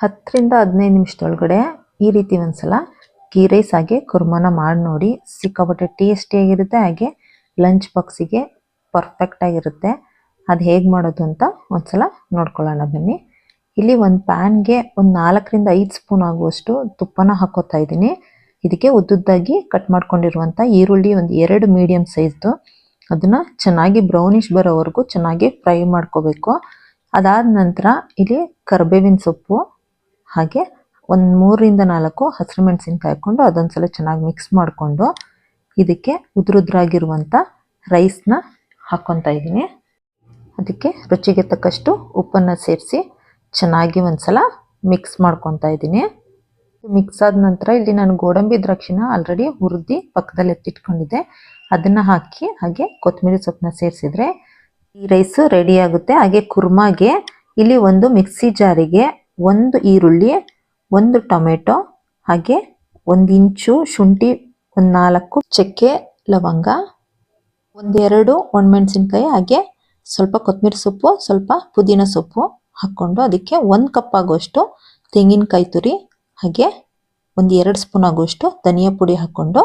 10ರಿಂದ 15 ನಿಮಿಷದೊಳಗಡೆ ಈ ರೀತಿ ಒಂದ್ಸಲ ಗೀ ರೈಸ್ ಹಾಗೆ ಕುರ್ಮಾನ ಮಾಡಿ ನೋಡಿ. ಸಿಕ್ಕಾಪಟ್ಟೆ ಟೇಸ್ಟಿಯಾಗಿರುತ್ತೆ, ಹಾಗೆ ಲಂಚ್ ಬಾಕ್ಸಿಗೆ ಪರ್ಫೆಕ್ಟ್ ಆಗಿರುತ್ತೆ. ಅದು ಹೇಗೆ ಮಾಡೋದು ಅಂತ ಒಂದ್ಸಲ ನೋಡ್ಕೊಳ್ಳೋಣ ಬನ್ನಿ. ಇಲ್ಲಿ ಒಂದು ಪ್ಯಾನ್ಗೆ ಒಂದು 4ರಿಂದ 5 ಸ್ಪೂನ್ ಆಗುವಷ್ಟು ತುಪ್ಪನ ಹಾಕೋತಾ ಇದ್ದೀನಿ. ಇದಕ್ಕೆ ಉದ್ದುದ್ದಾಗಿ ಕಟ್ ಮಾಡ್ಕೊಂಡಿರುವಂಥ ಈರುಳ್ಳಿ ಒಂದು 2 ಮೀಡಿಯಂ ಸೈಜ್ದು, ಅದನ್ನು ಚೆನ್ನಾಗಿ ಬ್ರೌನಿಷ್ ಬರೋವರೆಗೂ ಚೆನ್ನಾಗಿ ಫ್ರೈ ಮಾಡ್ಕೋಬೇಕು. ಅದಾದ ನಂತರ ಇಲ್ಲಿ ಕರಿಬೇವಿನ ಸೊಪ್ಪು ಹಾಗೆ ಒಂದು 3ರಿಂದ 4 ಹಸಿರು ಮೆಣಸಿನ್ಕಾಯಿ ಹಾಕ್ಕೊಂಡು ಅದೊಂದ್ಸಲ ಚೆನ್ನಾಗಿ ಮಿಕ್ಸ್ ಮಾಡಿಕೊಂಡು ಇದಕ್ಕೆ ಉದುರುದ್ರಾಗಿರುವಂಥ ರೈಸ್ನ ಹಾಕ್ಕೊತಾ ಇದ್ದೀನಿ. ಅದಕ್ಕೆ ರುಚಿಗೆ ತಕ್ಕಷ್ಟು ಉಪ್ಪನ್ನು ಸೇರಿಸಿ ಚೆನ್ನಾಗಿ ಒಂದ್ಸಲ ಮಿಕ್ಸ್ ಮಾಡ್ಕೊತಾ ಇದ್ದೀನಿ. ಮಿಕ್ಸ್ ಆದ ನಂತರ ಇಲ್ಲಿ ನಾನು ಗೋಡಂಬಿ ದ್ರಾಕ್ಷಿನ ಆಲ್ರೆಡಿ ಹುರಿದು ಪಕ್ಕದಲ್ಲಿ ಎತ್ತಿಟ್ಕೊಂಡಿದ್ದೆ, ಅದನ್ನು ಹಾಕಿ ಹಾಗೆ ಕೊತ್ತಂಬರಿ ಸೊಪ್ಪನ್ನ ಸೇರಿಸಿದ್ರೆ ಈ ರೈಸು ರೆಡಿ ಆಗುತ್ತೆ. ಹಾಗೆ ಕುರ್ಮಾಗೆ ಇಲ್ಲಿ ಒಂದು ಮಿಕ್ಸಿ ಜಾರಿಗೆ 1 ಈರುಳ್ಳಿ, 1 ಟೊಮೆಟೊ, ಹಾಗೆ 1 ಇಂಚು ಶುಂಠಿ, ಒಂದು 4 ಚಕ್ಕೆ ಲವಂಗ, 1-2 ಒಣಮೆಣಸಿನ್ಕಾಯಿ, ಹಾಗೆ ಸ್ವಲ್ಪ ಕೊತ್ತಂಬರಿ ಸೊಪ್ಪು, ಸ್ವಲ್ಪ ಪುದೀನ ಸೊಪ್ಪು ಹಾಕ್ಕೊಂಡು ಅದಕ್ಕೆ 1 ಕಪ್ ಆಗುವಷ್ಟು ತೆಂಗಿನಕಾಯಿ ತುರಿ, ಹಾಗೆ 1-2 ಸ್ಪೂನ್ ಆಗುವಷ್ಟು ಧನಿಯಾ ಪುಡಿ ಹಾಕ್ಕೊಂಡು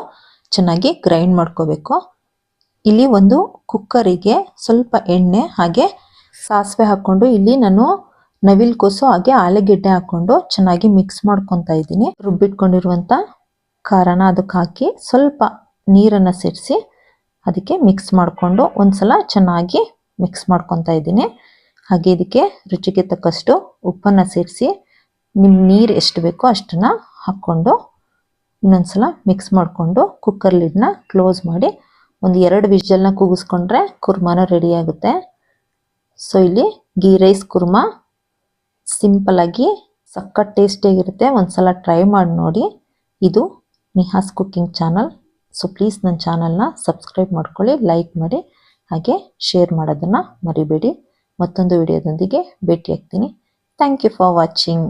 ಚೆನ್ನಾಗಿ ಗ್ರೈಂಡ್ ಮಾಡ್ಕೋಬೇಕು. ಇಲ್ಲಿ ಒಂದು ಕುಕ್ಕರಿಗೆ ಸ್ವಲ್ಪ ಎಣ್ಣೆ ಹಾಗೆ ಸಾಸಿವೆ ಹಾಕ್ಕೊಂಡು ಇಲ್ಲಿ ನಾನು ನವಿಲುಕೋಸು ಹಾಗೆ ಆಲೂಗೆಡ್ಡೆ ಹಾಕ್ಕೊಂಡು ಚೆನ್ನಾಗಿ ಮಿಕ್ಸ್ ಮಾಡ್ಕೊತಾ ಇದ್ದೀನಿ. ರುಬ್ಬಿಟ್ಕೊಂಡಿರುವಂಥ ಖಾರನ ಅದಕ್ಕೆ ಹಾಕಿ ಸ್ವಲ್ಪ ನೀರನ್ನು ಸೇರಿಸಿ ಅದಕ್ಕೆ ಮಿಕ್ಸ್ ಮಾಡಿಕೊಂಡು ಒಂದ್ಸಲ ಚೆನ್ನಾಗಿ ಮಿಕ್ಸ್ ಮಾಡ್ಕೊತಾ ಇದ್ದೀನಿ. ಹಾಗೆ ಇದಕ್ಕೆ ರುಚಿಗೆ ತಕ್ಕಷ್ಟು ಉಪ್ಪನ್ನು ಸೇರಿಸಿ ನಿಮ್ಮ ನೀರು ಎಷ್ಟು ಬೇಕೋ ಅಷ್ಟನ್ನು ಹಾಕ್ಕೊಂಡು ಇನ್ನೊಂದ್ಸಲ ಮಿಕ್ಸ್ ಮಾಡಿಕೊಂಡು ಕುಕ್ಕರ್ ಲಿಡ್ನ ಕ್ಲೋಸ್ ಮಾಡಿ ಒಂದು 2 ವಿಷಲ್ನ ಕೂಗಿಸ್ಕೊಂಡ್ರೆ ಕುರ್ಮಾನ ರೆಡಿ ಆಗುತ್ತೆ. ಸೊ ಇಲ್ಲಿ ಗೀ ರೈಸ್ ಕುರ್ಮಾ ಸಿಂಪಲಾಗಿ ಸಖತ್ ಟೇಸ್ಟಿಯಾಗಿರುತ್ತೆ. ಒಂದ್ಸಲ ಟ್ರೈ ಮಾಡಿ ನೋಡಿ. ಇದು Nihas cooking channel. So please ನನ್ನ ಚಾನಲ್ನ ಸಬ್ಸ್ಕ್ರೈಬ್ ಮಾಡ್ಕೊಳ್ಳಿ, ಲೈಕ್ ಮಾಡಿ, ಹಾಗೆ ಶೇರ್ ಮಾಡೋದನ್ನು ಮರಿಬೇಡಿ. ಮತ್ತೊಂದು ವಿಡಿಯೋದೊಂದಿಗೆ ಭೇಟಿಯಾಗ್ತೀನಿ. Thank you for watching.